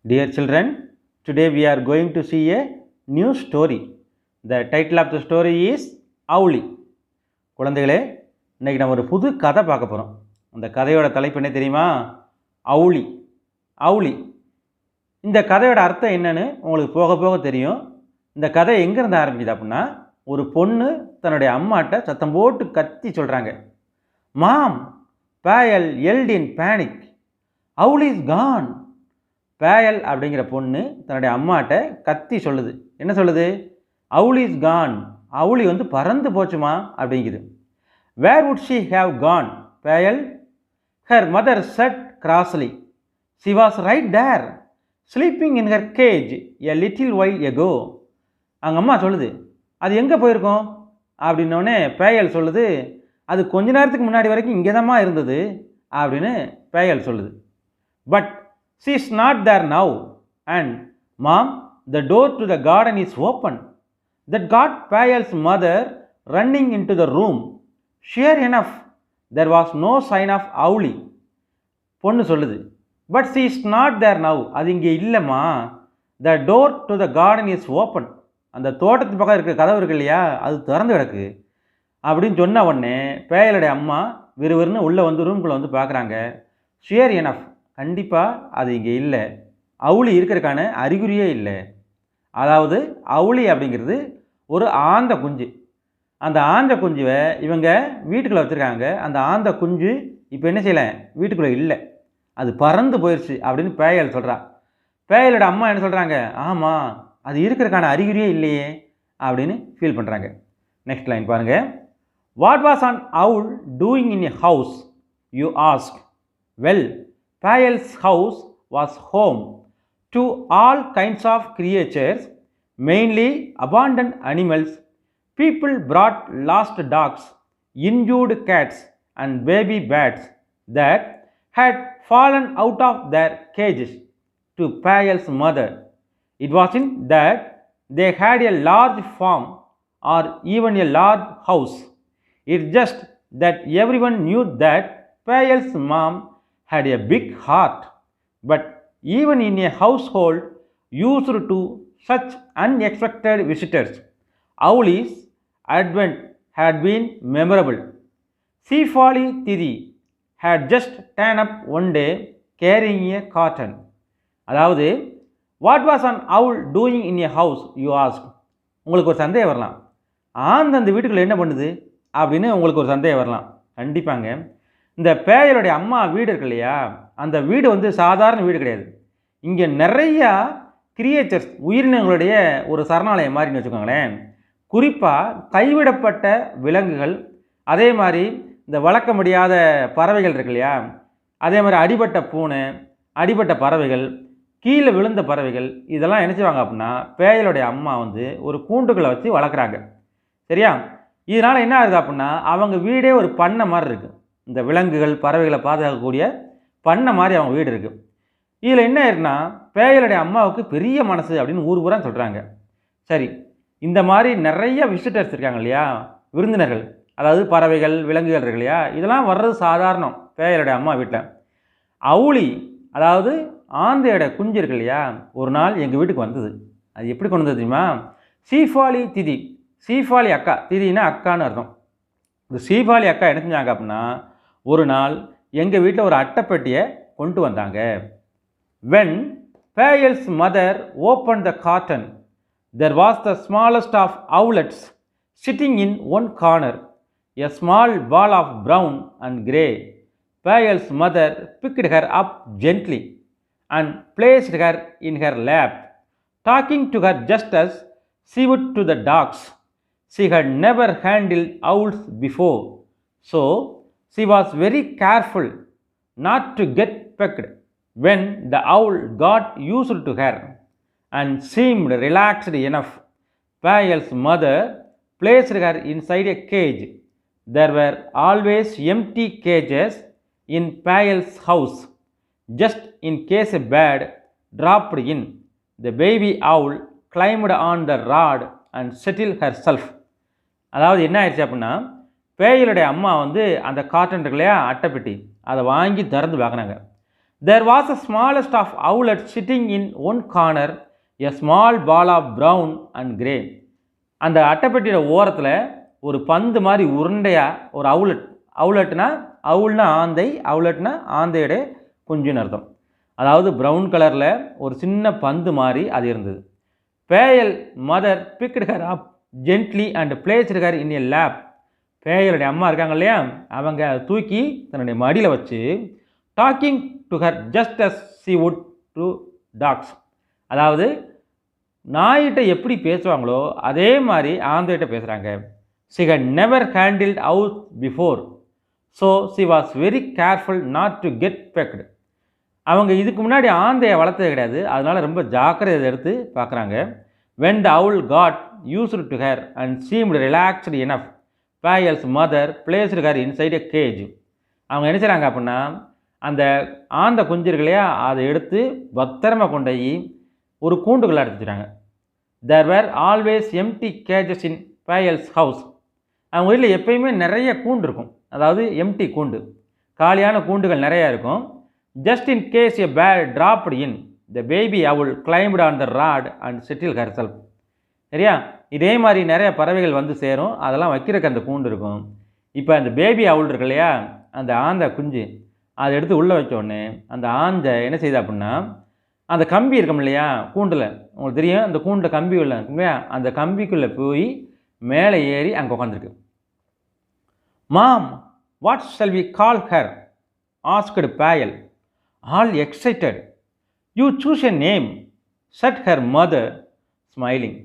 Dear children, today we are going to see a new story. The title of the story is Owlie. குழந்தைகளே, இன்னைக்கு நம்ம ஒரு புது கதை பார்க்க போகிறோம். அந்த கதையோட தலைப்பு என்ன தெரியுமா? Owlie. Owlie. இந்த கதையோட அர்த்தம் என்னன்னு உங்களுக்கு போக போக தெரியும். இந்த கதை எங்கேருந்து ஆரம்பிக்குது அப்படின்னா, ஒரு பொண்ணு தன்னுடைய அம்மாட்ட சத்தம் போட்டு கத்தி சொல்கிறாங்க. மாம், பேயல் yelled in panic. Owlie is gone. பேயல் அப்படிங்கிற பொண்ணு தன்னுடைய அம்மாட்ட கத்தி சொல்லுது. என்ன சொல்லுது? Owlie is gone. Owlie வந்து பறந்து போச்சுமா அப்படிங்குது. Where would she have gone? பேயல். Her mother said crossly. She was right there, sleeping in her cage a little while ago. அவங்க அம்மா சொல்லுது, அது எங்கே போயிருக்கோம் அப்படின்னோடனே பேயல் சொல்லுது, அது கொஞ்ச நேரத்துக்கு முன்னாடி வரைக்கும் இங்கே தான்மா இருந்தது அப்படின்னு பேயல் சொல்லுது. But she is not there now. And mom, the door to the garden is open. That got Payal's mother running into the room. Sure enough, there was no sign of Owlie. பொண்ணு சொல்லுது, but she is not there now. அது இங்கே இல்லைம்மா. The door to the garden is open. அந்த தோட்டத்து பக்கம் இருக்கிற கதவு இருக்கு இல்லையா, அது திறந்து கிடக்கு அப்படின்னு சொன்ன உடனே பேயலுடைய அம்மா விறுவிறுன்னு உள்ளே வந்து ரூம்குள்ளே வந்து பார்க்குறாங்க. ஷியர் எனஃப், கண்டிப்பாக அது இங்கே இல்லை. அவுளி இருக்கிறதுக்கான அறிகுறியே இல்லை. அதாவது அவுளி அப்படிங்கிறது ஒரு ஆந்த குஞ்சு. அந்த ஆந்த குஞ்சுவை இவங்க வீட்டுக்குள்ளே வச்சுருக்காங்க. அந்த ஆந்த குஞ்சு இப்போ என்ன செய்யலை, வீட்டுக்குள்ளே இல்லை, அது பறந்து போயிடுச்சு அப்படின்னு பேயல் சொல்கிறா. பேயலோட அம்மா என்ன சொல்கிறாங்க, ஆமாம் அது இருக்கிறதுக்கான அறிகுறியே இல்லையே அப்படின்னு ஃபீல் பண்ணுறாங்க. நெக்ஸ்ட் லைன் பாருங்கள். What was an owl doing in a house, you ask? Well, Payal's house was home to all kinds of creatures, mainly abandoned animals. People brought lost dogs, injured cats, and baby bats that had fallen out of their cages to Payal's mother. It wasn't that they had a large farm or even a large house. It's just that everyone knew that Payal's mom had a big heart. But even in a household used to such unexpected visitors, Owlie's advent had been memorable. Sifali Tiri had just turned up one day carrying a carton. அதாவது, what was an owl doing in a house, you ask? உங்களுக்கு ஒரு சந்தேகம் வரலாம், ஆந்த அந்த வீட்டுக்குள்ளே என்ன பண்ணுது அப்படின்னு உங்களுக்கு ஒரு சந்தேகம் வரலாம். கண்டிப்பாங்க, இந்த பேயலுடைய அம்மா வீடு இருக்கு இல்லையா, அந்த வீடு வந்து சாதாரண வீடு கிடையாது. இங்கே நிறையா கிரியேச்சர்ஸ், உயிரினங்களுடைய ஒரு சரணாலயம் மாதிரின்னு வச்சுக்கோங்களேன். குறிப்பாக கைவிடப்பட்ட விலங்குகள், அதே மாதிரி இந்த வளர்க்க முடியாத பறவைகள் இருக்கு இல்லையா, அதே மாதிரி அடிபட்ட பூனை, அடிபட்ட பறவைகள், கீழே விழுந்த பறவைகள், இதெல்லாம் என்ன செய்வாங்க அப்படின்னா பேயலுடைய அம்மா வந்து ஒரு கூண்டுக்குள்ளே வச்சு வளர்க்குறாங்க. சரியா? இதனால் என்ன ஆகுது அப்படின்னா அவங்க வீடே ஒரு பண்ணை மாதிரி இருக்குது. இந்த விலங்குகள் பறவைகளை பாதுகாக்கக்கூடிய பண்ணை மாதிரி அவங்க வீடு இருக்குது. இதில் என்ன ஆயிருக்குன்னா பேயலுடைய அம்மாவுக்கு பெரிய மனசு அப்படின்னு ஊர் பூரா சொல்கிறாங்க. சரி, இந்த மாதிரி நிறைய விசிட்டர்ஸ் இருக்காங்க இல்லையா, விருந்தினர்கள், அதாவது பறவைகள் விலங்குகள் இருக்கு இல்லையா, இதெல்லாம் வர்றது சாதாரணம் பேயலுடைய அம்மா வீட்டில். அவுளி, அதாவது ஆந்தையோட குஞ்சு இருக்கு இல்லையா, ஒரு நாள் எங்கள் வீட்டுக்கு வந்தது. அது எப்படி கொண்டு வந்தது தெரியுமா? சீஃபாலி திதி. சீஃபாலி அக்கா, திதினா அக்கான்னு அர்த்தம். இந்த சீஃபாலி அக்கா என்ன செஞ்சாங்க அப்படின்னா ஒரு நாள் எங்கள் வீட்டில் ஒரு அட்டைப்பெட்டியை கொண்டு வந்தாங்க. When Payal's mother opened the carton, there was the smallest of owlets sitting in one corner, a small ball of brown and grey. Payal's mother picked her up gently and placed her in her lap, talking to her just as she would to the dogs. She had never handled owls before, so she was very careful not to get pecked. When the owl got used to her and seemed relaxed enough, Payal's mother placed her inside a cage. There were always empty cages in Payal's house, just in case a bird dropped in. The baby owl climbed on the rod and settled herself. அதாவது என்ன ஆயிடுச்சு அப்படின்னா பேயலுடைய அம்மா வந்து அந்த cotton இருக்கு இல்லையா, அட்டைப்பெட்டி, அதை வாங்கி திறந்து பார்க்குறாங்க. There was a smallest of owlet sitting in one corner, a small ball of brown and grey. அந்த அட்டைப்பெட்டியோட ஓரத்தில் ஒரு பந்து மாதிரி உருண்டையாக ஒரு அவுலட்னா அவுலட்னா ஆந்தையோட குஞ்சுன்னு அர்த்தம். அதாவது ப்ரௌன் கலரில் ஒரு சின்ன பந்து மாதிரி அது இருந்தது. Payal mother picked her up gently and placed her in a lap. பேயலுடைய அம்மா இருக்காங்க இல்லையா, அவங்க தூக்கி தன்னுடைய மடியில் வச்சு talking to her just as she would to dogs. அதாவது நாயிட்ட எப்படி பேசுவாங்களோ அதே மாதிரி ஆந்தையிட்ட பேசுகிறாங்க. She had never handled owl before, so she was very careful not to get pecked. அவங்க இதுக்கு முன்னாடி ஆந்தையை வளர்த்தது கிடையாது, அதனால் ரொம்ப ஜாக்கிரதை எடுத்து பார்க்குறாங்க. when the owl got used to her and seemed relaxed enough, Payal's mother placed her inside a cage. அவங்க என்ன செய்கிறாங்க அப்படின்னா, அந்த ஆந்தை குஞ்சு இருக்கு இல்லையா, அதை எடுத்து பத்திரமா கொண்டு போய் ஒரு கூண்டுக்குள்ளே அடைச்சிட்டாங்க. there were always empty cages in Payal's house. அவங்க வீட்டில் எப்பயுமே நிறைய கூண்டு இருக்கும், அதாவது எம்டி கூண்டு, காலியான கூண்டுகள் நிறையா இருக்கும். just in case a bear dropped in, the baby owl climbed on the rod and settled herself. சரியா, இதே மாதிரி நிறைய பறவைகள் வந்து சேரும், அதெல்லாம் வைக்கிறதுக்கு அந்த கூண்டு இருக்கும். இப்போ அந்த பேபி அவுள் இருக்கு இல்லையா, அந்த ஆந்தை குஞ்சு அதை எடுத்து உள்ளே வச்ச உடனே அந்த ஆந்தை என்ன செய்யுது அப்படின்னா, அந்த கம்பி இருக்கும் இல்லையா கூண்டில், உங்களுக்கு தெரியும் அந்த கூண்டில் கம்பி உள்ள இருக்கும் இல்லையா, அந்த கம்பிக்குள்ளே போய் மேலே ஏறி அங்கே உட்காந்துருக்கு. Mom, what shall we call her asked Payal, all excited. You choose a name, said her mother, smiling.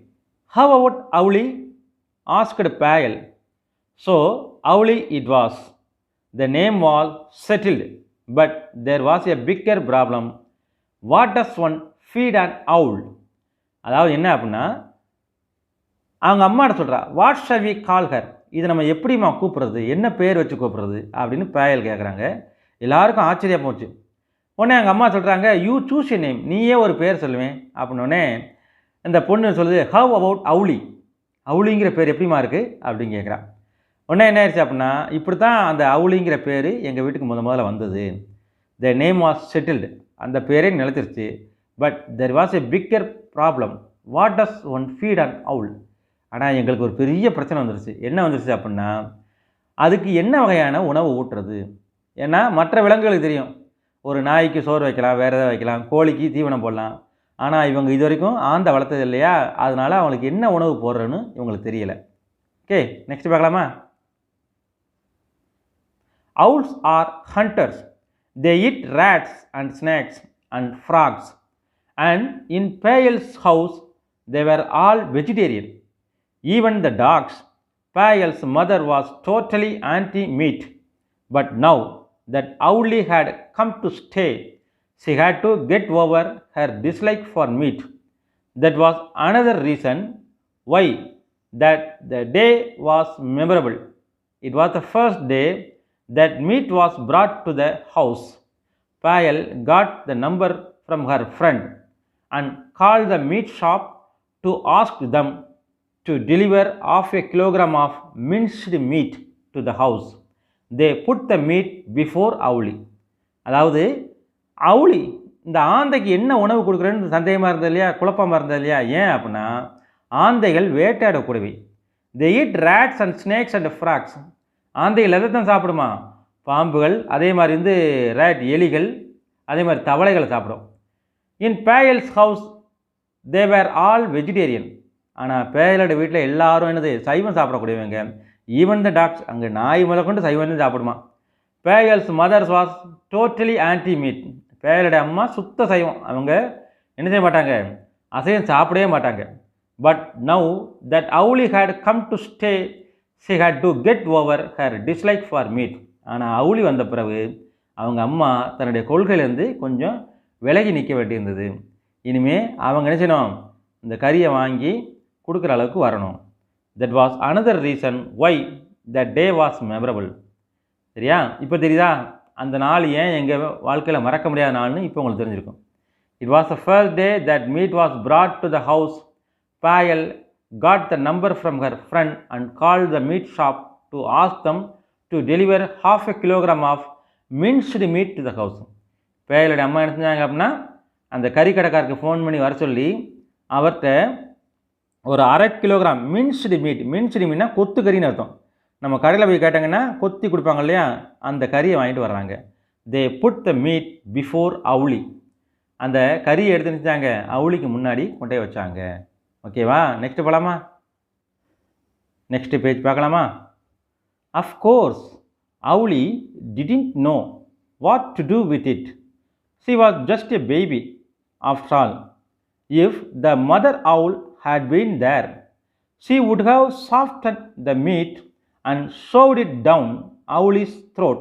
How about Owlie? asked Payal. So Owlie it was. The name was settled, but there was a bigger problem. What does one feed an owl? அதாவது என்ன அப்படின்னா, அவங்க அம்மாட்ட சொல்கிறா, what shall we call her, இதை நம்ம எப்படிமா கூப்பிட்றது, என்ன பேர் வச்சு கூப்பிட்றது அப்படின்னு பேயல் கேட்குறாங்க. எல்லாருக்கும் ஆச்சரியம் போச்சு. உடனே எங்கள் அம்மா சொல்கிறாங்க, யூ சூஸ் எ நேம், நீயே ஒரு பேர் சொல்லுவேன் அப்படின்னோடனே இந்த பொண்ணு சொல்லுது, ஹவ் அபவுட் அவுலி, அவுலிங்கிற பேர் எப்படிமா இருக்குது அப்படின்னு கேட்குறான். உடனே என்ன ஆயிடுச்சு அப்படின்னா, இப்படி தான் அந்த அவுலிங்கிற பேர் எங்கள் வீட்டுக்கு முதல்ல வந்தது. த நேம் வாஸ் செட்டில்டு, அந்த பேரே நிலைச்சிருச்சு. But there was a bigger problem, what does one feed an owl. ஆனால் எங்களுக்கு ஒரு பெரிய பிரச்சனை வந்துருச்சு. என்ன வந்துருச்சு அப்படின்னா, அதுக்கு என்ன வகையான உணவு ஊட்டுறது. ஏன்னா மற்ற விலங்குகளுக்கு தெரியும், ஒரு நாய்க்கு சோறு வைக்கலாம், வேறு எதாவது வைக்கலாம், கோழிக்கு தீவனம் போடலாம். ஆனால் இவங்க இது வரைக்கும் ஆந்தை வளர்த்தது இல்லையா, அதனால் அவங்களுக்கு என்ன உணவு போடுறதுன்னு இவங்களுக்கு தெரியலை. ஓகே, நெக்ஸ்ட் பார்க்கலாமா. Owls are hunters. They eat rats and snakes and frogs. And in Payal's house, they were all vegetarian. Even the dogs. Payal's mother was totally anti-meat. But now that Owlie had come to stay, she had to get over her dislike for meat. That was another reason why that the day was memorable. It was the first day that meat was brought to the house. Payal got the number from her friend and called the meat shop to ask them to deliver half a kilogram of minced meat to the house. They put the meat before Owlie. அதாவது அவுளி இந்த ஆந்தைக்கு என்ன உணவு கொடுக்குறேன்னு சந்தேகமாக இருந்தது இல்லையா, குழப்பமாக இருந்தது இல்லையா. ஏன் அப்படின்னா, ஆந்தைகள் வேட்டையாடக்கூடியவை. they eat rats and snakes and frogs. ஆந்தைகள் எதை தான் சாப்பிடுமா, பாம்புகள், அதே மாதிரி ரேட் எலிகள், அதே மாதிரி தவளைகளை சாப்பிடும். In Payal's house they were all vegetarian. ஆனால் பேயலோட வீட்டில் எல்லாரும் என்னது, சைவம் சாப்பிடக்கூடியவங்க. ஈவன் த டாக்ஸ், அங்கே நாய் முதல் கொண்டு சைவம் சாப்பிடுமா. Payal's mother's was totally anti meat. பேயலோட அம்மா சுத்த சைவம், அவங்க என்ன செய்ய மாட்டாங்க, அசைவம் சாப்பிடவே மாட்டாங்க. But now that Owlie had come to stay, she had to get over her dislike for meat. ஆனால் அவுளி வந்த பிறகு அவங்க அம்மா தன்னுடைய கொள்கையிலேருந்து கொஞ்சம் விலகி நிற்க வேண்டியிருந்தது. இனிமேல் அவங்க என்ன செய்யணும், இந்த கறியை வாங்கி கொடுக்குற அளவுக்கு வரணும். that was another reason why that day was memorable. சரியா, இப்போ தெரியுதா அந்த நாள் ஏன் எங்கள் வாழ்க்கையில் மறக்க முடியாத நாள்னு இப்போ உங்களுக்கு தெரிஞ்சிருக்கும். it was the first day that meat was brought to the house. Payal got the number from her friend and called the meat shop to ask them to deliver half a kilogram of minced meat to the house. பேயலுடைய அம்மா என்ன செஞ்சாங்க அப்படின்னா அந்த கறி கடைக்காரருக்கு phone பண்ணி வர சொல்லி அவர்கிட்ட ஒரு 1/2 கிலோகிராம் மின்ஸ்டு மீட்னா கொத்து கறின்னு அர்த்தம். நம்ம கடையில் போய் கேட்டாங்கன்னா கொத்தி கொடுப்பாங்க இல்லையா, அந்த கறியை வாங்கிட்டு வர்றாங்க. They put the meat before Owlie. அந்த கறியை எடுத்து நினச்சாங்க அவுலிக்கு முன்னாடி கொண்டே வச்சாங்க. ஓகேவா, நெக்ஸ்ட் போகலாமா? நெக்ஸ்ட் பேஜ் பார்க்கலாமா? Of course Owlie didn't know what to do with it. She was just a baby after all. If the mother owl had been there, she would have softened the meat and shoved it down Owlie's throat.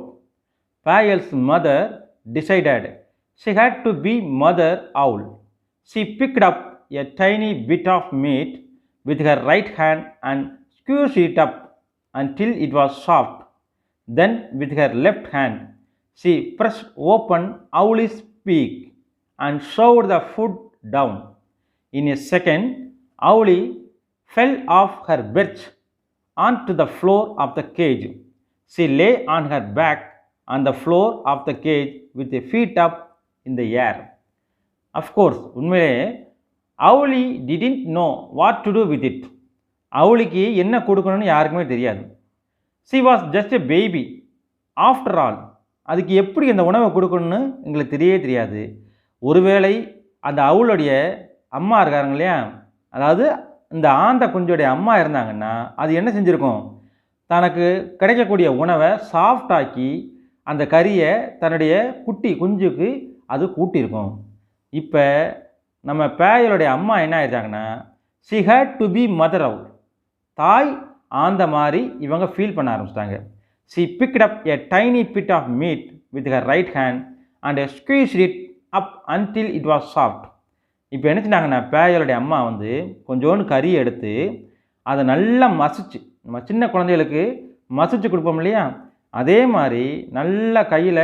Payal's mother decided she had to be Mother Owl. She picked up a tiny bit of meat with her right hand and squeezed it up until it was soft. Then with her left hand, she pressed open Owlie's beak and shoved the food down. In a second, Owlie fell off her perch onto the floor of the cage. She lay on her back on the floor of the cage with her feet up in the air. Of course, உண்மையிலே Owlie didn't know what to do with it. Owlieக்கு என்ன கொடுக்கணும்னு யாருக்குமே தெரியாது. She was just a baby after all. அதுக்கு எப்படி அந்த உணவை கொடுக்கணும்னு எங்களுக்கு தெரியவே தெரியாது. ஒருவேளை அந்த அவுளுடைய அம்மா இருக்காருங்க இல்லையா, அதாவது இந்த ஆந்த குஞ்சோடைய அம்மா இருந்தாங்கன்னா அது என்ன செஞ்சுருக்கும், தனக்கு கிடைக்கக்கூடிய உணவை சாஃப்டாக்கி அந்த கறியை தன்னுடைய குஞ்சுக்கு அது கூட்டியிருக்கும். இப்போ நம்ம பேயலுடைய அம்மா என்ன ஆயிடுச்சாங்கன்னா she had to be mother owl. தாய் ஆந்த மாதிரி இவங்க ஃபீல் பண்ண ஆரம்பிச்சிட்டாங்க. she picked up a tiny bit of meat with her right hand and squeezed it up until it was soft. இப்போ என்ன செஞ்சாங்கன்னா பேயலுடைய அம்மா வந்து கொஞ்சோண்டு கறி எடுத்து அதை நல்லா மசிச்சு, நம்ம சின்ன குழந்தைகளுக்கு மசிச்சு கொடுப்போம் இல்லையா, அதே மாதிரி நல்லா கையில்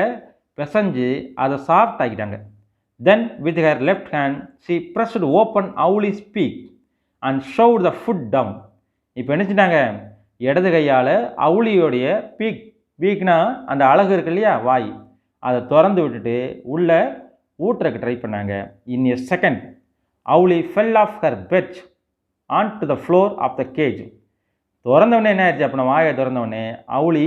பிசைஞ்சு அதை சாஃப்ட் ஆக்கிட்டாங்க. Then with her left hand she pressed open Owlie's beak and shoved the food down. இப்போ என்ன செஞ்சாங்க, இடது கையால் அவுளியோடைய பீக்னா அந்த அழகு இருக்கு இல்லையா வாய், அதை திறந்து விட்டுட்டு உள்ளே ஊட்டுறக்கு ட்ரை பண்ணாங்க. In a second Owlie fell off her perch onto the floor of the cage. திறந்தவொடனே என்ன ஆயிடுச்சு, அப்போ வாயை திறந்தவொடனே அவுளி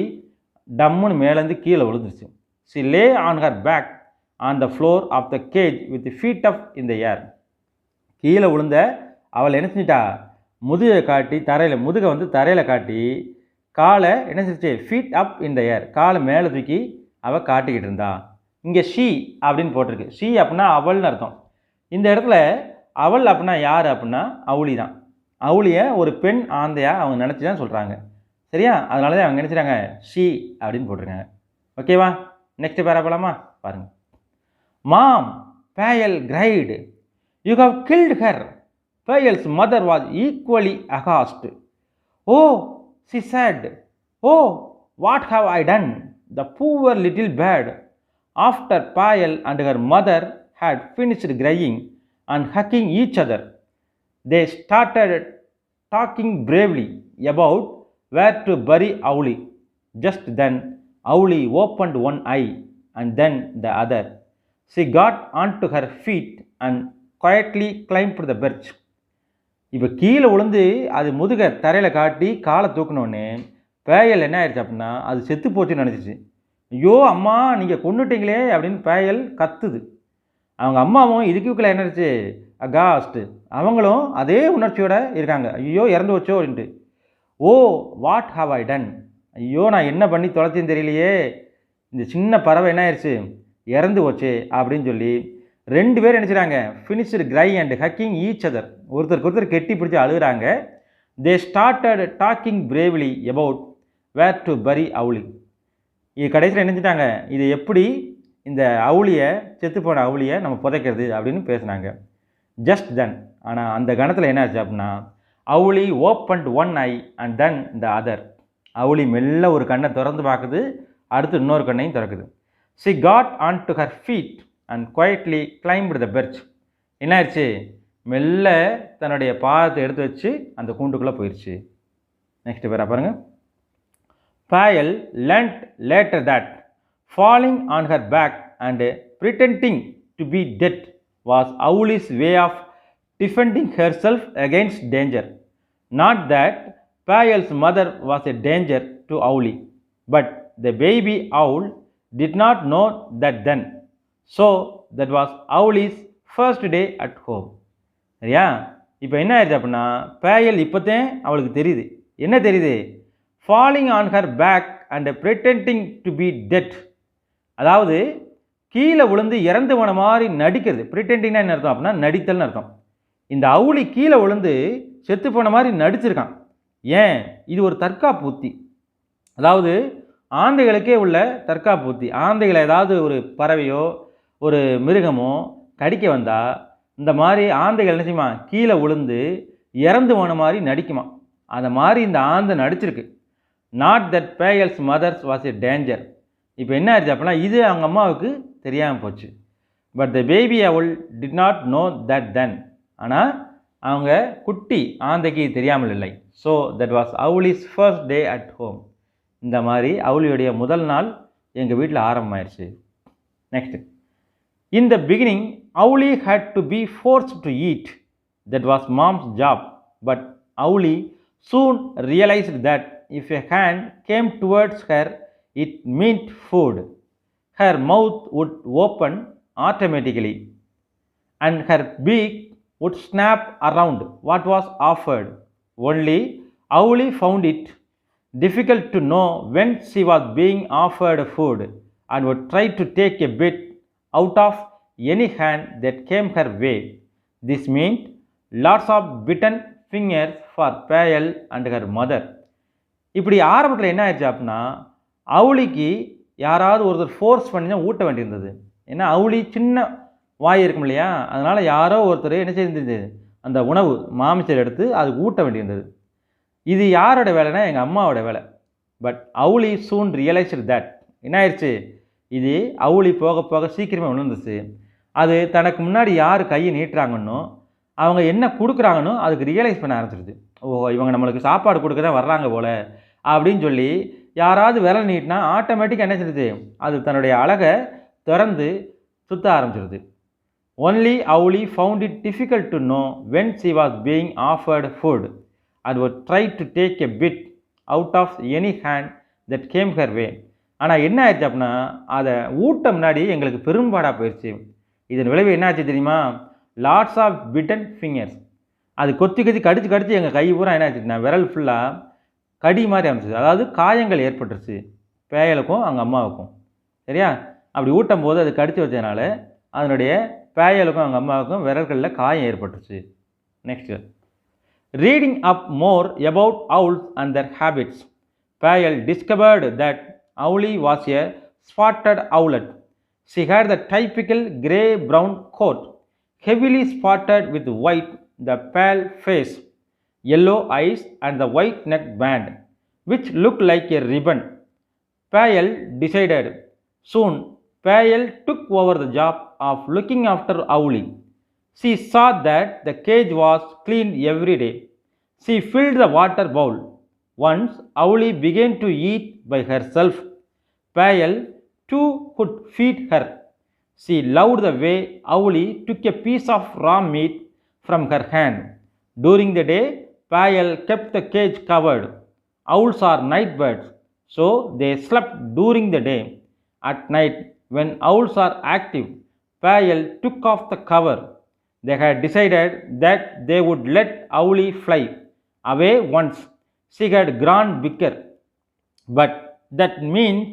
டம்முன்னு மேலேருந்து கீழே விழுந்துருச்சு. she lay on her back on the floor of the cage with the feet up in the air. கீழே விழுந்த அவள் என்ன செஞ்சிட்டா, முதுகை காட்டி முதுகை வந்து தரையில் காட்டி காலை என்ன செஞ்சிச்சு, ஃபீட் அப் இன் த ஏர், காலை மேலே தூக்கி அவள் காட்டிக்கிட்டு இருந்தா. இங்கே ஷீ அப்படின்னு போட்டிருக்கு. ஷீ அப்படின்னா அவள்னு அர்த்தம். இந்த இடத்துல அவள் அப்படின்னா யார் அப்படின்னா அவுளி தான். அவுளியை ஒரு பெண் ஆந்தையாக அவங்க நினச்சி தான் சொல்கிறாங்க. சரியா, அதனால தான் அவங்க நினச்சிட்டாங்க ஷீ அப்படின்னு போட்டிருக்காங்க. ஓகேவா, நெக்ஸ்ட் பேரா போகலாமா? பாருங்கள். மாம், பேயல் cried, "You have killed her." Payal's mother was equally aghast. "Oh," she said, "oh, what have I done?" The poor little bird. After Payal and her mother had finished crying and hugging each other, they started talking bravely about where to bury Owlie. Just then, Owlie opened one eye and then the other. She got onto her feet and quietly climbed the perch. இப்போ கீழே விழுந்து அது முதுகை தரையில் காட்டி காலை தூக்கினோடனே பேயல் என்ன ஆயிடுச்சு அப்படின்னா அது செத்து போச்சுன்னு நினச்சிச்சு. ஐயோ அம்மா நீங்கள் கொண்டுட்டீங்களே அப்படின்னு பேயல் கத்துது. அவங்க அம்மாவும் இதுக்குள்ள என்ன ஆயிடுச்சு, அகாஸ்ட், அவங்களும் அதே உணர்ச்சியோடு இருக்காங்க. ஐயோ இறந்து வச்சோ அப்படின்ட்டு. Oh what have I done, ஐயோ நான் என்ன பண்ணி தொலைச்சேன்னு தெரியலையே, இந்த சின்ன பறவை என்ன ஆயிடுச்சு, இறந்து போச்சு அப்படின்னு சொல்லி ரெண்டு பேரும் நினச்சிட்டாங்க finished cry and hugging each other, ஒருத்தருக்கு ஒருத்தர் கெட்டி பிடிச்சி அழுகிறாங்க. They started talking bravely about where to bury Owlie. இது கடைசியில் நினச்சிட்டாங்க இது எப்படி இந்த அவுளியை, செத்துப்போன அவுளியை நம்ம புதைக்கிறது அப்படின்னு பேசுனாங்க. ஜஸ்ட் தென், ஆனால் அந்த கணத்தில் என்ன ஆச்சு அப்படின்னா அவுளி opened one I and then the other. அவுளி மெல்ல ஒரு கண்ணை திறந்து பார்க்குது, அடுத்து இன்னொரு கண்ணையும் திறக்குது. she got onto her feet and quietly climbed the perch. என்ன ஆயிடுச்சு, மெல்ல தன்னுடைய பாதத்தை எடுத்து வச்சு அந்த கூண்டுக்குள்ளே போயிடுச்சு. நெக்ஸ்ட் பேரா பாருங்க. Payal learnt later that Falling on her back and pretending to be dead was Owlie's way of defending herself against danger. Not that Payal's mother was a danger to Owlie, but the baby owl did not know that then. So that was Owlie's first day at home. சரியா? இப்போ என்ன ஆயிடுச்சு அப்படின்னா பேயல் இப்போதான் அவளுக்கு தெரியுது. என்ன தெரியுது? Falling on her back and pretending to be dead. அதாவது கீழே விழுந்து இறந்து போன மாதிரி நடிக்கிறது. pretendingனா என்ன அர்த்தம் அப்படின்னா நடித்தல்னு அர்த்தம். இந்த அவுளி கீழே விழுந்து செத்து போன மாதிரி நடிச்சிருக்கான். ஏன்? இது ஒரு தற்காப்பு உத்தி. அதாவது ஆந்தைகளுக்கே உள்ள தற்காப்பு உத்தி. ஆந்தைகளை ஏதாவது ஒரு பறவையோ ஒரு மிருகமோ கடிக்க வந்தால் இந்த மாதிரி ஆந்தைகள் என்ன செய்யுமா? கீழே விழுந்து இறந்து போன மாதிரி நடிக்குமா. அந்த மாதிரி இந்த ஆந்தை நடிச்சிருக்கு. Not that Payal's mother's was a danger. இப்போ என்ன ஆயிடுச்சு அப்படின்னா இது அவங்க அம்மாவுக்கு தெரியாமல் போச்சு. But the baby owl did not know that then. ஆனால் அவங்க குட்டி ஆந்தைக்கு தெரியாமல் இல்லை. So that was Owlie's first day at home. இந்த மாதிரி அவுலியுடைய முதல் நாள் எங்கள் வீட்டில் ஆரம்பமாயிருச்சு. Next, in the beginning Owlie had to be forced to eat. That was mom's job. But Owlie soon realized that if a hand came towards her, it meant food. Her mouth would open automatically and her beak would snap around what was offered. Only Owlie found it difficult to know when she was being offered food and would try to take a bit out of any hand that came her way. This meant lots of bitten fingers for Payal and her mother. இப்படி ஆரம்பத்தில் என்ன ஆயிடுச்சு அப்படின்னா அவுளிக்கு யாராவது ஒருத்தர் force பண்ணி தான் ஊட்ட வேண்டியிருந்தது. ஏன்னா அவுளி சின்ன வாய் இருக்கும் இல்லையா, அதனால் யாரோ ஒருத்தர் என்ன செய்திருந்தது அந்த உணவு மாமிசர் எடுத்து அதுக்கு ஊட்ட வேண்டியிருந்தது. இது யாரோட வேலைனா எங்கள் அம்மாவோட வேலை. But அவுளி soon realised that. என்ன ஆயிடுச்சு? இது அவுளி போக போக சீக்கிரமே உணர்ந்துச்சு. அது தனக்கு முன்னாடி யார் கையை நீட்டுறாங்கன்னோ அவங்க என்ன கொடுக்குறாங்கன்னோ அதுக்கு ரியலைஸ் பண்ண ஆரம்பிச்சிருது. ஓஹோ, இவங்க நம்மளுக்கு சாப்பாடு கொடுக்க தான் வர்றாங்க போல் அப்படின்னு சொல்லி யாராவது விரல் நீட்டினா ஆட்டோமேட்டிக்காக என்ன செய்யுது? அது தன்னுடைய அழகை திறந்து சுற்ற ஆரம்பிச்சிருது. Only Owlie found it difficult to know when she was being offered food and would try to take a bit out of any hand that came her way. ஆனால் என்ன ஆயிடுச்சு அப்படின்னா அதை ஊட்ட முன்னாடி எங்களுக்கு பெரும்பாடாக போயிடுச்சு. இதன் விளைவு என்ன ஆச்சு தெரியுமா? Lots of bitten fingers. அது கொத்தி கொத்தி கடிச்சு கடிச்சு எங்கள் கை பூரா என்ன ஆச்சுன்னா விரல் ஃபுல்லாக கடி மாதிரி அமைச்சிது. அதாவது காயங்கள் ஏற்பட்டுருச்சு பேயலுக்கும் அவங்க அம்மாவுக்கும். சரியா? அப்படி ஊட்டும் போது அது கடிச்சு வச்சதுனால அதனுடைய பேயலுக்கும் அவங்க அம்மாவுக்கும் விரல்களில் காயம் ஏற்பட்டுருச்சு. Next, reading up more about owls and their habits, Payal discovered that Owlie was a spotted owlet. She had the typical grey-brown coat, heavily spotted with white, the pale face, yellow eyes and the white neck band, which looked like a ribbon. Payal decided. Soon, Payal took over the job of looking after Owlie. She saw that the cage was cleaned every day. She filled the water bowl. Once Owlie began to eat by herself, Payal too could feed her. She loved the way Owlie took a piece of raw meat from her hand. During the day, Payal kept the cage covered. Owls are night birds, so they slept during the day. At night, when owls are active, Payal took off the cover. They had decided that they would let Owlie fly away once she had grown bigger, but that meant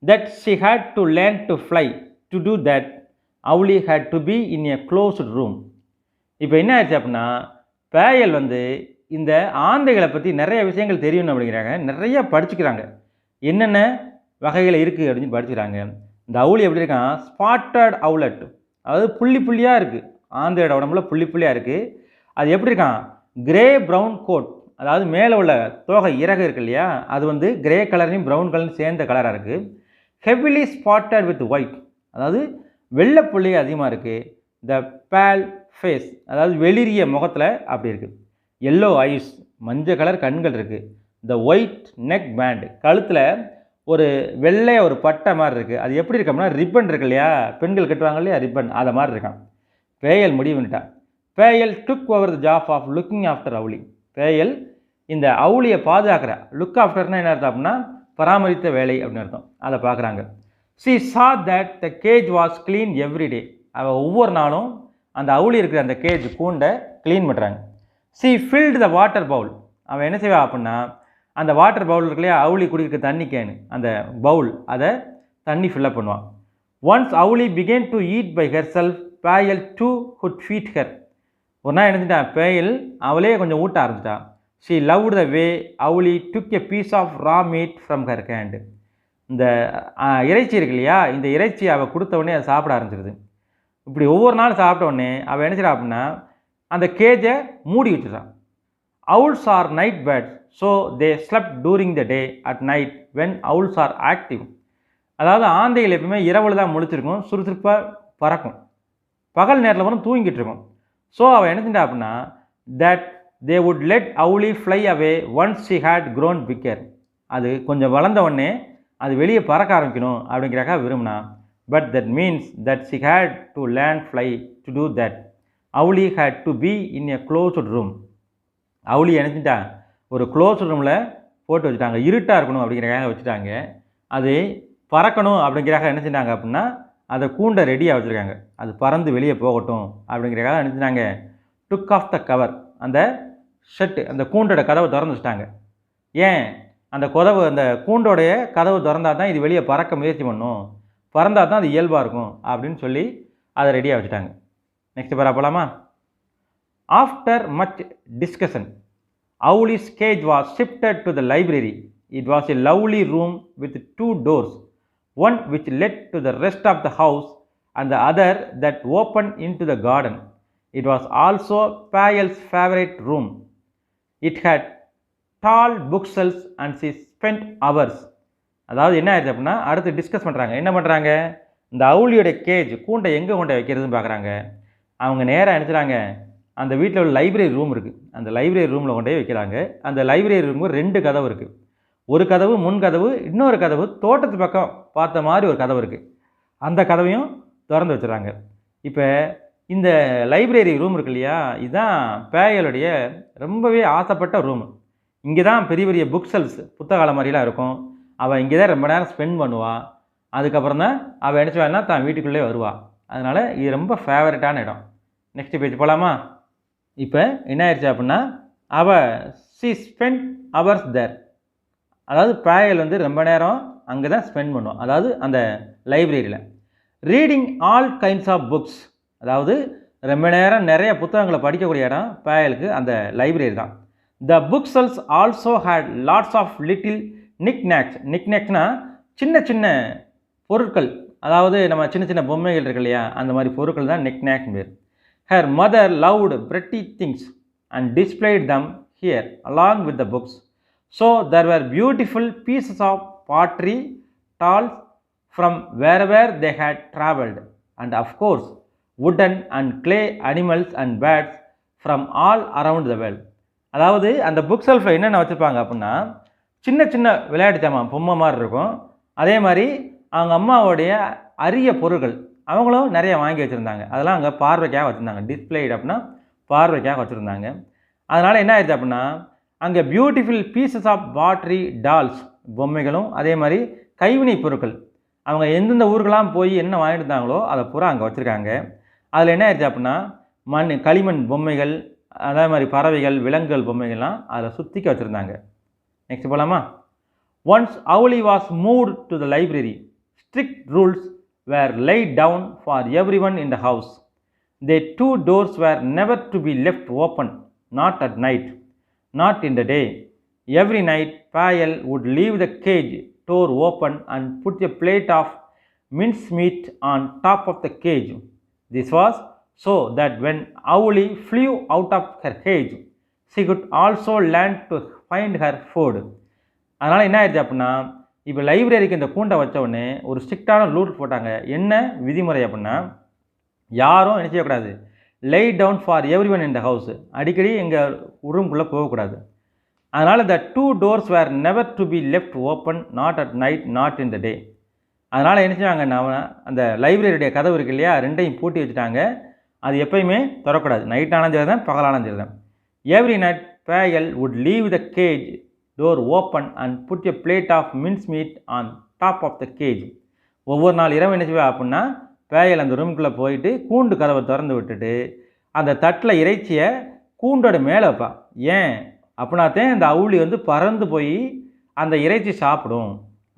that she had to learn to fly. To do that, Owlie had to be in a closed room. இப்போ என்ன ஆயிடுச்சு அப்படின்னா பேயல் இந்த ஆந்தைகளை பற்றி நிறைய விஷயங்கள் தெரியணும் அப்படிங்கிறாங்க. நிறைய படிச்சுக்கிறாங்க. என்னென்ன வகைகள் இருக்குது அப்படின்னு படிச்சுக்கிறாங்க. இந்த அவுளி எப்படி இருக்கான்? ஸ்பாட்டட் அவுலட். அதாவது புள்ளி புள்ளியாக இருக்குது. ஆந்தையோட உடம்புல புள்ளி புள்ளியாக இருக்குது. அது எப்படி இருக்கான்? Grey brown coat. அதாவது மேலே உள்ள தோகை இறகு இருக்கு இல்லையா, அது கிரே கலரையும் ப்ரௌன் கலரும் சேர்ந்த கலராக இருக்குது. Heavily spotted with white. அதாவது வெள்ளை புள்ளி அதிகமாக இருக்குது. த பேல் ஃபேஸ். அதாவது வெளிரிய முகத்தில் அப்படி இருக்குது. Yellow ice. மஞ்சள் கலர் கண்கள் இருக்குது. த ஒயிட் நெக் பேண்ட். கழுத்தில் ஒரு வெள்ளை ஒரு பட்டை மாதிரி இருக்குது. அது எப்படி இருக்கோம்னா ரிப்பன் இருக்கு இல்லையா, பெண்கள் கட்டுவாங்க இல்லையா ரிப்பன், அதை மாதிரி இருக்கான். பேயல் முடிவுன்னுட்டான். Payal took over the job of looking after Owlie. பேயல் இந்த அவுலியை பாதுகாக்கிற, லுக் ஆஃப்டர்னா என்ன அர்த்தம் அப்படின்னா பராமரித்த வேலை அப்படின்னு அர்த்தம். அதை பார்க்குறாங்க. C saw that the gauge was clean everyday. அவள் ஒவ்வொரு நாளும் அந்த அவுளி இருக்கிற அந்த கேஜ் கூண்டை க்ளீன் பண்ணுறாங்க. C field the water Pavul. அவன் என்ன செய்வா அப்படின்னா அந்த வாட்டர் பவுல் இருக்கு இல்லையா, அவுளி குடிக்கிற தண்ணி கேனு, அந்த பவுல் அதை தண்ணி ஃபில்லப் பண்ணுவான். Once Owlie began to eat by herself, Payal too could feed her. ஒரு நாள் நினைச்சிட்டான் பேயல் அவளே கொஞ்சம் ஊட்ட ஆரம்பிச்சிட்டான். She loved the way Owlie took a piece of raw meat from her hand. இந்த இறைச்சி இருக்கு இல்லையா, இந்த இறைச்சி அவள் கொடுத்த உடனே அதை சாப்பிட ஆரம்பிச்சிருது. இப்படி ஒவ்வொரு நாளும் சாப்பிட்ட உடனே அவள் என்ன செய்றா அப்படின்னா அந்த கேஜை மூடி வச்சுட்டான். owls are night birds, so they slept during the day. At night when owls are active, அதாவது ஆந்தைகள் எப்பவுமே இரவில் தான் முழிச்சிருக்கும், சுறுசுறுப்பாக பறக்கும், பகல் நேரத்தில் வரும் தூங்கிட்டு இருக்கும். ஸோ அவள் என்ன செஞ்சா அப்படின்னா that they would let Owlie fly away once she had grown bigger. அது கொஞ்சம் வளர்ந்த உடனே அது வெளியே பறக்க ஆரம்பிக்கணும் அப்படிங்கிறக்காக விரும்பினா. But that means that she had to learn fly. To do that, Owlie had to be in a closed room. அவுளி நினச்சிட்டா ஒரு க்ளோஸ் ரூமில் போட்டு வச்சுட்டாங்க, இருட்டாக இருக்கணும் அப்படிங்கிறக்காக வச்சுட்டாங்க. அது பறக்கணும் அப்படிங்கிறக்காக என்ன செஞ்சாங்க அப்படின்னா அதை கூண்டை ரெடியாக வச்சுருக்காங்க, அது பறந்து வெளியே போகட்டும் அப்படிங்கிறக்காக என்ன செஞ்சாங்க, டுக் ஆஃப் த கவர், அந்த ஷெட்டு அந்த கூண்டோட கதவை திறந்து வச்சுட்டாங்க. ஏன் அந்த கதவு அந்த கூண்டோடைய கதவு திறந்தால் தான் இது வெளியே பறக்க முயற்சி பண்ணும், பறந்தால் தான் அது இயல்பாக இருக்கும் அப்படின்னு சொல்லி அதை ரெடியாக வச்சுட்டாங்க. நெக்ஸ்ட் பேரா போகலாமா. After much discussion Owlie's cage was shifted to the library. It was a lovely room with 2 doors, one which led to the rest of the house and the other that opened into the garden. It was also Payal's favorite room. It had tall bookshelves and she spent hours. அதாவது என்ன ஆயிடுச்சு அப்படின்னா அடுத்து discuss பண்ணுறாங்க. என்ன பண்ணுறாங்க, இந்த அவுளியோட gauge கூண்டை எங்கே கொண்டு வைக்கிறதுன்னு பார்க்குறாங்க. அவங்க நேராக நினச்சிறாங்க அந்த வீட்டில் உள்ள லைப்ரரி ரூம் இருக்குது, அந்த லைப்ரரி ரூமில் கொண்டு போய் வைக்கிறாங்க. அந்த லைப்ரரி ரூமுக்கு 2 கதவு இருக்குது. ஒரு கதவு முன் கதவு, இன்னொரு கதவு தோட்டத்து பக்கம் பார்த்த மாதிரி ஒரு கதவு இருக்குது, அந்த கதவையும் திறந்து வச்சுறாங்க. இப்போ இந்த லைப்ரரி ரூம் இருக்கு இல்லையா, இதுதான் பேயலுடைய ரொம்பவே ஆசைப்பட்ட ரூமு. இங்கே தான் பெரிய பெரிய புக் செல்ஸ் புத்தகால மாதிரிலாம் இருக்கும். அவள் இங்கே தான் ரொம்ப நேரம் ஸ்பெண்ட் பண்ணுவாள். அதுக்கப்புறம் தான் அவள் என்ன செய்வாள்னா தான் வீட்டுக்குள்ளே வருவாள். அதனால் இது ரொம்ப ஃபேவரட்டான இடம். நெக்ஸ்ட் பேஜ் போகலாமா. இப்போ என்ன ஆயிடுச்சு அப்படின்னா அவள் சி ஸ்பெண்ட் ஹவர்ஸ் தேர், அதாவது பேயல் வந்து ரொம்ப நேரம் அங்கே தான் ஸ்பெண்ட் பண்ணுவோம், அதாவது அந்த லைப்ரரியில். Reading all kinds of books, அதாவது ரொம்ப நேரம் நிறைய புத்தகங்களை படிக்கக்கூடிய இடம் பேயலுக்கு அந்த லைப்ரரி தான். The book shelves also had lots of little knickknacks. நிக்நாக்ஸ்னா சின்ன சின்ன பொருட்கள், அதாவது நம்ம சின்ன சின்ன பொம்மைகள் இருக்கு இல்லையா, அந்த மாதிரி பொருட்கள் தான் நிக்நாக்ஸ் பேர். Her mother loved pretty things and displayed them here along with the books. So there were beautiful pieces of pottery, tools from wherever they had travelled, and of course wooden and clay animals and birds from all around the world. அதாவது அந்த book செல்ஃபில் என்னென்ன வச்சுருப்பாங்க அப்படின்னா சின்ன சின்ன விளையாட்டு சாமான் பொம்மை மாதிரி இருக்கும். அதே மாதிரி அவங்க அம்மாவோடைய அரிய பொருட்கள் அவங்களும் நிறைய வாங்கி வச்சுருந்தாங்க. அதெல்லாம் அங்கே பார்வைக்காக வச்சுருந்தாங்க. டிஸ்பிளேட் அப்படின்னா பார்வைக்காக வச்சுருந்தாங்க. அதனால் என்ன ஆயிடுச்சு அப்படின்னா அங்கே beautiful pieces of pottery dolls பொம்மைகளும் அதே மாதிரி கைவினை பொருட்கள் அவங்க எந்தெந்த ஊருக்கெல்லாம் போய் என்ன வாங்கிட்டு இருந்தாங்களோ அதை பூரா அங்கே வச்சுருக்காங்க. அதில் என்ன ஆயிடுச்சு அப்படின்னா களிமண் பொம்மைகள், அதே மாதிரி பறவைகள் விலங்குகள் பொம்மைகள்லாம் அதில் சுற்றிக்க வச்சுருந்தாங்க. நெக்ஸ்ட் போகலாமா. Once Owlie was moved to the library. Strict rules were laid down for everyone in the house. The 2 doors were never to be left open, not at night, not in the day. Every night, Payal would leave the cage door open and put a plate of mincemeat on top of the cage. This was so that when Owlie flew out of her cage, she could also learn to find her food. அதனால் என்ன ஆயிடுச்சு அப்படின்னா இப்போ லைப்ரரிக்கு இந்த கூண்டை வச்ச உடனே ஒரு ஸ்ட்ரிக்டான ரூல் போட்டாங்க. என்ன விதிமுறை அப்படின்னா யாரும் என்ன செய்யக்கூடாது, lie down for everyone in the house, அடிக்கடி எங்கள் ரூம்குள்ளே போகக்கூடாது. அதனால் the two doors were never to be left open, not at night, not in the day. அதனால் என்ன செய்வாங்க, நான் அந்த லைப்ரரியுடைய கதவு இருக்கு இல்லையா, ரெண்டையும் பூட்டி வச்சுட்டாங்க. அது எப்பயுமே திறக்கூடாது, நைட் ஆனாலும் சரி தான், பகலானாலும் சரி தான். Every night Payal would leave the cage door open and put a plate of mince meat on top of the cage. ஒவ்வொரு நாள் இரவு என்ன செய்வா அப்படின்னா, பேயல் அந்த ரூமுக்குள்ளே போயிட்டு கூண்டு கதவை திறந்து விட்டுட்டு அந்த தட்டில் இறைச்சியை கூண்டோட மேலே வைப்பான். ஏன் அப்படின்னாத்தான் அந்த அவுளி வந்து பறந்து போய் அந்த இறைச்சி சாப்பிடும்.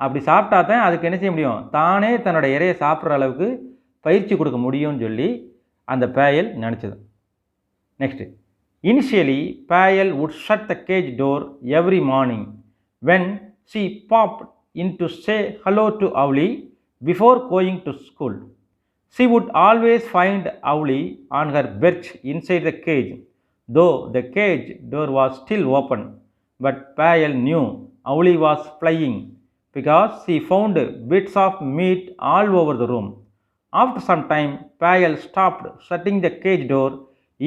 அப்படி சாப்பிட்டாதான் அதுக்கு என்ன செய்ய முடியும், தானே தன்னோட இறையை சாப்பிட்ற அளவுக்கு பயிற்சி கொடுக்க முடியும்னு சொல்லி அந்த பேயல் நினச்சது. Next, initially Payal would shut the cage door every morning when she popped in to say hello to Owlie before going to school. She would always find Owlie on her perch inside the cage, though the cage door was still open. But Payal knew Owlie was flying because she found bits of meat all over the room. After some time, Payal stopped shutting the cage door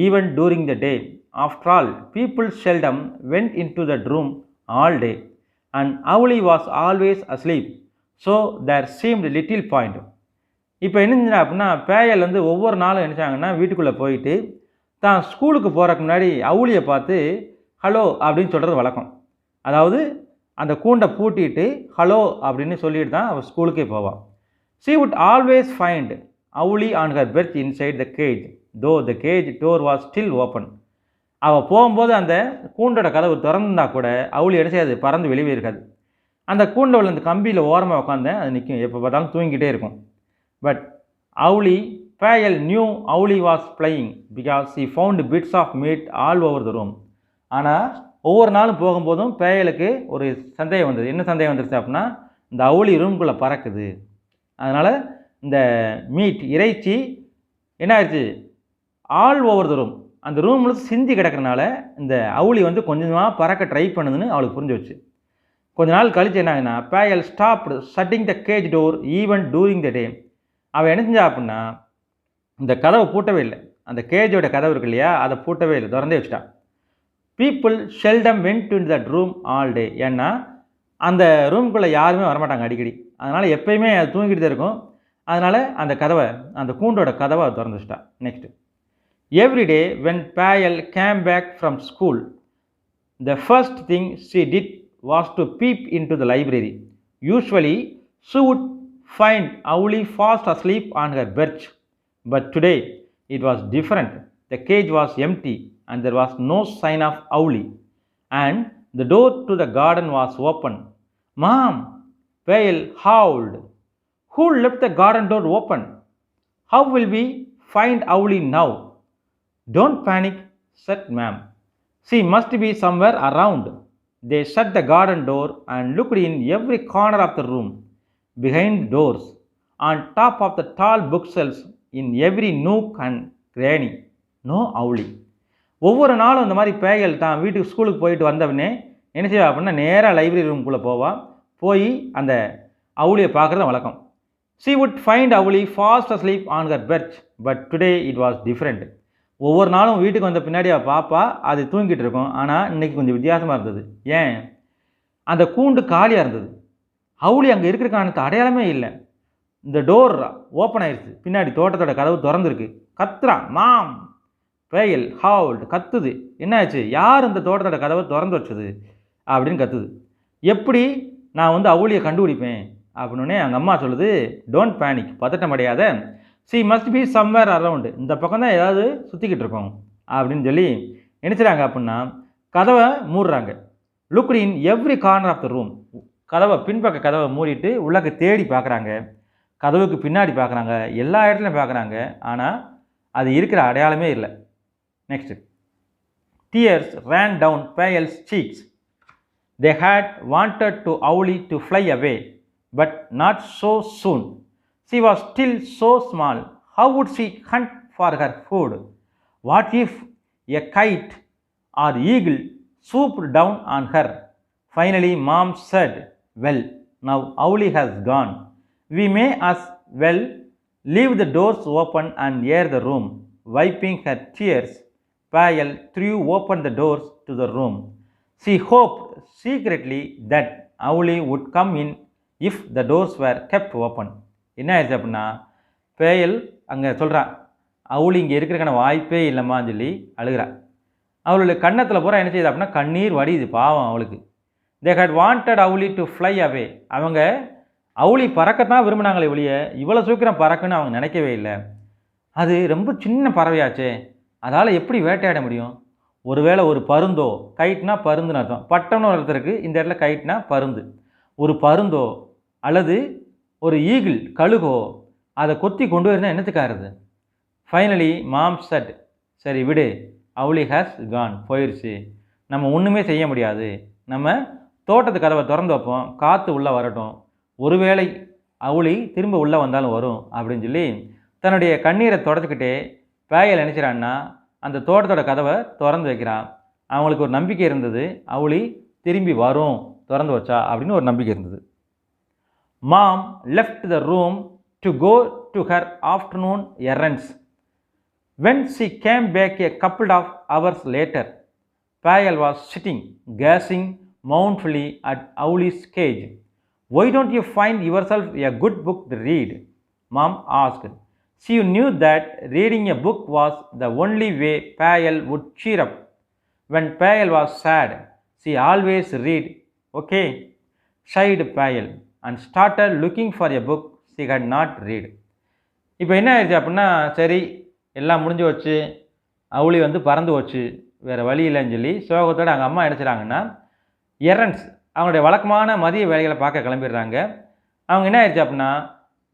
even during the day. After all, people seldom went into that room all day, and Owlie was always asleep, so there seemed little point. இப்போ என்ன அப்படின்னா, பேயல் வந்து ஒவ்வொரு நாளும் நினச்சாங்கன்னா வீட்டுக்குள்ளே போயிட்டு தான் ஸ்கூலுக்கு போகிறக்கு முன்னாடி அவுளியை பார்த்து ஹலோ அப்படின்னு சொல்கிறது வழக்கம். அதாவது அந்த கூண்டை பூட்டிட்டு ஹலோ அப்படின்னு சொல்லிட்டு தான் அவள் ஸ்கூலுக்கே போவாள். she would always find Owlie on her perch inside the cage, though the cage door was still open. அவள் போகும்போது அந்த கூண்டோட கதவு திறந்துருந்தா கூட அவுளி என்ன செய்யாது, பறந்து வெளியே இருக்காது. அந்த கூண்டில் உள்ள அந்த கம்பியில் ஓரமாக உட்காந்தேன், அது நிற்கும், எப்போ பார்த்தாலும் தூங்கிக்கிட்டே இருக்கும். But Payal knew Owlie was flying because he found bits of meat all over the room. ஆனால் ஒவ்வொரு நாளும் போகும்போதும் பேயலுக்கு ஒரு சந்தேகம் வந்தது. என்ன சந்தேகம் வந்துருச்சு அப்படின்னா, இந்த அவுளி ரூம்குள்ளே பறக்குது, அதனால் இந்த மீட் இறைச்சி என்ன ஆயிடுச்சு, ஆல் ஓவர் த ரூம், அந்த ரூமில் சிந்தி கிடக்கிறனால இந்த அவுளி வந்து கொஞ்சமாக பறக்க ட்ரை பண்ணுதுன்னு அவளுக்கு புரிஞ்சு வச்சு. கொஞ்ச நாள் கழிச்சு என்ன ஆகுனா, Payal stopped shutting the cage door even during the day. அவள் என்ன செஞ்சா அப்படின்னா, இந்த கதவை பூட்டவே இல்லை, அந்த கேஜோட கதவு இருக்கு இல்லையா, அதை பூட்டவே இல்லை, திறந்தே வச்சுட்டான். People seldom went in that room all day. ஏன்னா அந்த ரூம்குள்ளே யாருமே வரமாட்டாங்க அடிக்கடி, அதனால் எப்பயுமே அது தூங்கிட்டு தான் இருக்கும். அதனால் அந்த கதவை, அந்த கூண்டோட கதவை திறந்து வச்சுட்டான். Next, every day when Payal came back from school, the first thing she did was to peep into the library. Usually she would find Owlie fast asleep on her perch. But today it was different. The cage was empty and there was no sign of Owlie. And the door to the garden was open. "Mom!" Payal howled. "Who left the garden door open? How will we find Owlie now?" "Don't panic," said Ma'am. "She must be somewhere around." They shut the garden door and looked in every corner of the room, behind doors, on top of the tall bookshelves, in every nook and cranny. No Owlie. ஒவ்வொரு நாளும் இந்த மாதிரி பேயல் தான் வீட்டுக்கு ஸ்கூலுக்கு போயிட்டு வந்தவனே என்ன செய்வா அப்படின்னா, நேராக லைப்ரரி ரூம்குள்ளே போவாள். போய் அந்த அவுளியை பார்க்குறது வழக்கம். she would find Owlie fast asleep on her perch, but today it was different. ஒவ்வொரு நாளும் வீட்டுக்கு வந்த பின்னாடி அவள் பாப்பா, அது தூங்கிட்டு இருக்கும். ஆனால் இன்றைக்கி கொஞ்சம் வித்தியாசமாக இருந்தது. ஏன், அந்த கூண்டு காலியாக இருந்தது, அவுளி அங்கே இருக்கிற காரணத்து அடையாளமே இல்லை. இந்த டோர் ஓப்பன் ஆயிடுச்சு, பின்னாடி தோட்டத்தோட கதவு திறந்துருக்கு. கத்துறான், மாம்! பேயல் ஹவுல்ட், கத்துது. என்ன ஆச்சு, யார் இந்த தோட்டத்தோட கதவை திறந்து வச்சது அப்படின்னு கத்துது. எப்படி நான் வந்து அவுளியை கண்டுபிடிப்பேன் அப்படின்னே அவங்க அம்மா சொல்லுது, டோன்ட் பேனிக், பதட்டம் அடையாத, she must be somewhere around, இந்த பக்கம் தான் ஏதாவது சுற்றிக்கிட்டு இருக்கோம் அப்படின்னு சொல்லி நினச்சிடாங்க. அப்படின்னா கதவை மூடுறாங்க. Looked in every corner of the room, கதவை பின்பக்க கதவை மூடிட்டு உள்ளக்கு தேடி பார்க்குறாங்க, கதவுக்கு பின்னாடி பார்க்குறாங்க, எல்லா இடத்துலையும் பார்க்குறாங்க. ஆனால் அது இருக்கிற அடையாளமே இல்லை. Next, tears ran down Payal's cheeks. They had wanted to Owlie to fly away, but not so soon. She was still so small. How would she hunt for her food? What if a kite or eagle swooped down on her? Finally, Mom said, "Well, now Owlie has gone. We may as well leave the doors open and air the room." Wiping her tears, Payal threw open the doors to the room. She hoped secretly that Owlie would come in if the doors were kept open. என்ன ஆயிடுச்சு அப்படின்னா பேயல் அங்கே சொல்கிறான் அவுளி இங்கே இருக்கிறக்கான வாய்ப்பே இல்லைம்மான்னு சொல்லி அழுகிறான். அவளுடைய கன்னத்தில் பூரா என்ன செய்யுது அப்படின்னா கண்ணீர் வடியுது பாவம் அவளுக்கு. They had wanted Owlie to fly away. அவங்க அவுளி பறக்கத்தான் விரும்பினாங்களே ஒழிய இவ்வளோ சீக்கிரம் பறக்குன்னு அவங்க நினைக்கவே இல்லை. அது ரொம்ப சின்ன பறவையாச்சே, அதால் எப்படி வேட்டையாட முடியும்? ஒருவேளை ஒரு பருந்தோ, கைட்னா பருந்துன்னு அர்த்தம், பட்டம்னு ஒருத்தருக்கு இந்த இடத்துல கைட்னா பருந்து, ஒரு பருந்தோ அல்லது ஒரு ஈகிள் கழுகோ அதை கொத்தி கொண்டு வரணும் என்னத்துக்காருது? ஃபைனலி மாம் செட், சரி விடு, அவுளி ஹேஸ் கான், போயிடுச்சு, நம்ம ஒன்றுமே செய்ய முடியாது, நம்ம தோட்டத்து கதவை திறந்து வைப்போம், காற்று உள்ளே வரட்டும், ஒருவேளை அவுளி திரும்ப உள்ளே வந்தாலும் வரும் அப்படின்னு சொல்லி தன்னுடைய கண்ணீரை தொடச்சிக்கிட்டே பேயல் நினச்சிடான்னா அந்த தோட்டத்தோட கதவை திறந்து வைக்கிறான். அவங்களுக்கு ஒரு நம்பிக்கை இருந்தது, அவுளி திரும்பி வரும் திறந்து வச்சா அப்படின்னு ஒரு நம்பிக்கை இருந்தது. Mom left the room to go to her afternoon errands. When she came back a couple of hours later, Payal was sitting, gazing mournfully at Owlie's cage. "Why don't you find yourself a good book to read?" Mom asked. She knew that reading a book was the only way Payal would cheer up. When Payal was sad, she always read, "Okay," sighed Payal, and started looking for a book she had not read. இப்போ என்ன ஆயிடுச்சு அப்படின்னா, சரி எல்லாம் முடிஞ்சு வச்சு அவுளி பறந்து வச்சு வேறு வழி இல்லைன்னு சொல்லி சோகத்தோடு அவங்க அம்மா நினச்சிடாங்கன்னா எரண்ட்ஸ் அவங்களுடைய வழக்கமான மதிய வேலைகளை பார்க்க கிளம்பிடுறாங்க. அவங்க என்ன ஆயிடுச்சு அப்படின்னா,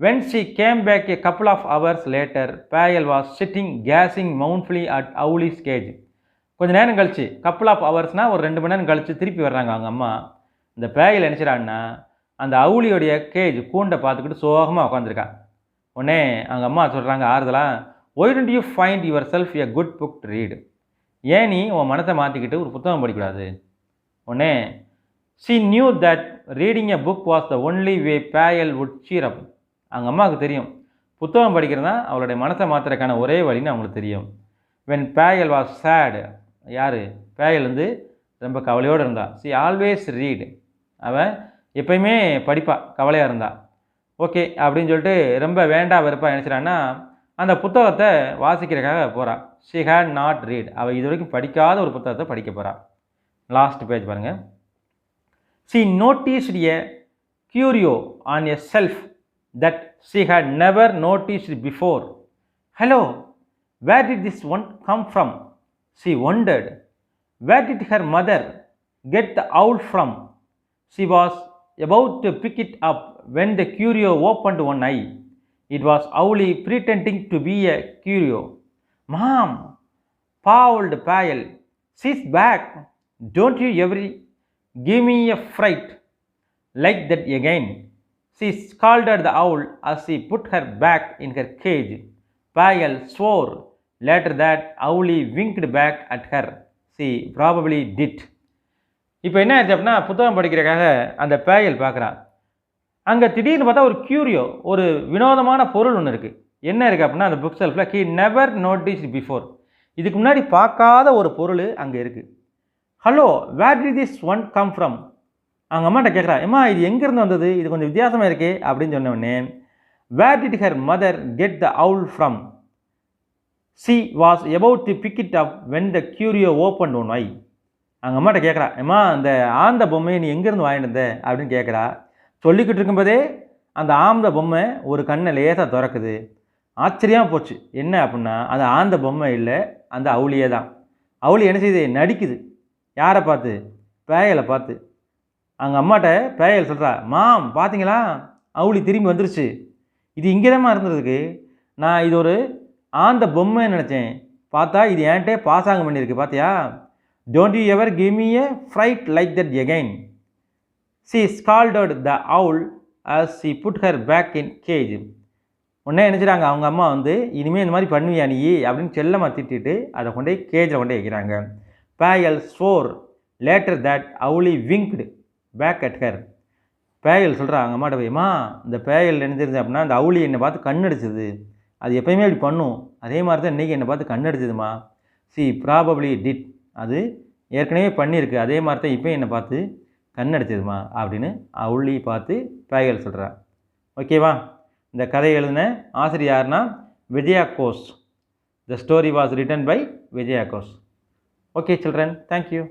when she came back a couple of hours later, Payal was sitting gazing mournfully at Owlie's cage. கொஞ்சம் நேரம் கழிச்சு, couple of hoursனால் ஒரு 2 மணி நேரம் கழித்து திருப்பி வர்றாங்க அவங்க அம்மா. இந்த பேயல் நினச்சிடான்னா அந்த அவுளியோடைய கேஜ் கூண்டை பார்த்துக்கிட்டு சோகமாக உட்காந்துருக்கான். உடனே அவங்க அம்மா சொல்கிறாங்க ஆறுதலாக, "Why don't you find yourself a good book to read?" ஏன் நீ உன் மனத்தை மாற்றிக்கிட்டு ஒரு புத்தகம் படிக்கூடாது? உடனே she knew that reading a book was the only way Payal would cheer up. அவங்க அம்மாவுக்கு தெரியும் புத்தகம் படிக்கிறது தான் அவளுடைய மனசை மாற்றுறதுக்கான ஒரே வழின்னு அவங்களுக்கு தெரியும். when Payal was sad, யார் பேயல் ரொம்ப கவலையோடு இருந்தா. she always read, அவன் எப்பயுமே படிப்பா கவலையாக இருந்தா. ஓகே அப்படின்னு சொல்லிட்டு ரொம்ப வேண்டா வெறுப்பா நினச்சிடான்னா அந்த புத்தகத்தை வாசிக்கிறதுக்காக போகிறான். she had not read, அவள் இது வரைக்கும் படிக்காத ஒரு புத்தகத்தை படிக்க போகிறாள். லாஸ்ட் பேஜ் பாருங்கள். she noticed a curio on a shelf that she had never noticed before. "Hello, where did this one come from?" she wondered. Where did her mother get the owl from? She was about to pick it up when the curio opened one eye. It was Owlie pretending to be a curio. "Mom," bawled Payal, "she's back. Don't you ever give me a fright like that again." She scolded the owl as she put her back in her cage. Payal swore later that Owlie winked back at her. She probably did. இப்போ என்ன ஆச்சு அப்படின்னா, புத்தகம் படிக்கிறதுக்காக அந்த பேயல் பார்க்குறான். அங்கே திடீர்னு பார்த்தா ஒரு கியூரியோ, ஒரு வினோதமான பொருள் ஒன்று இருக்குது. என்ன இருக்குது அப்படின்னா அந்த book செல்ஃபில், "He never noticed before." இதுக்கு முன்னாடி பார்க்காத ஒரு பொருள் அங்கே இருக்குது. "Hello, where did this one come from?" அவங்க அம்மாட்ட கேட்குறா, "ஏம்மா இது எங்கேருந்து வந்தது? இது கொஞ்சம் வித்தியாசமாக இருக்கே" அப்படின்னு சொன்னோடனே, "Where did her mother get the owl from? She was about to pick it up when the curio opened one eye." அவங்க அம்மாட்ட கேட்குறா, "ஏம்மா அந்த ஆந்த பொம்மையை நீ எங்கேருந்து வாங்கிட்டு வந்த?" அப்படின்னு கேட்குறா. சொல்லிக்கிட்டு இருக்கும்போதே அந்த ஆந்த பொம்மை ஒரு கண்ணை லேசாக திறக்குது. ஆச்சரியமாக போச்சு. என்ன அப்படின்னா அது ஆந்த பொம்மை இல்லை, அந்த அவுளியே தான். அவுளி என்ன செய்யுது? நடிக்குது. யாரை பார்த்து? பேயலை பார்த்து. அவங்க அம்மாட்ட பேயல் சொல்கிறா, "மாம் பார்த்தீங்களா, அவுளி திரும்பி வந்துருச்சு. இது இங்கே தான் இருந்ததுக்கு நான் இது ஒரு ஆந்த பொம்மைன்னு நினச்சேன். பார்த்தா இது என்கிட்டே பாசாங்கம் பண்ணியிருக்கு பார்த்தியா? Don't you ever give me a fright like that again." She scolded the owl as she put her back in cage. உடனே நினச்சிட்டாங்க அவங்க அம்மா இனிமேல் இந்த மாதிரி பண்ணுவியா நீ அப்படின்னு செல்லமாக திட்டிட்டு அதை கொண்டே கேஜில் கொண்டே வைக்கிறாங்க. Payal swore later that Owlie winked back at her. பேயல் சொல்கிறா அவங்க அம்மாட்ட போய்மா, இந்த பேயல் நினைச்சிருந்தேன் அப்படின்னா அந்த அவுளி என்னை பார்த்து கண்ணடிச்சது, அது எப்பயுமே இப்படி பண்ணும், அதே மாதிரி தான் இன்றைக்கி என்னை பார்த்து கண்ணடிச்சதுமா. "She probably did." அது ஏற்கனவே பண்ணியிருக்கு, அதே மாதிரி தான் இப்போ என்னை பார்த்து கண் அடிச்சதுமா அப்படின்னு அவுளி பார்த்து பேய்கள் சொல்கிறா. ஓகேவா? இந்த கதையை எழுதின ஆசிரியர் யாருன்னா Vijaya Ghosh. The story was written by Vijaya Ghosh. Okay children, thank you.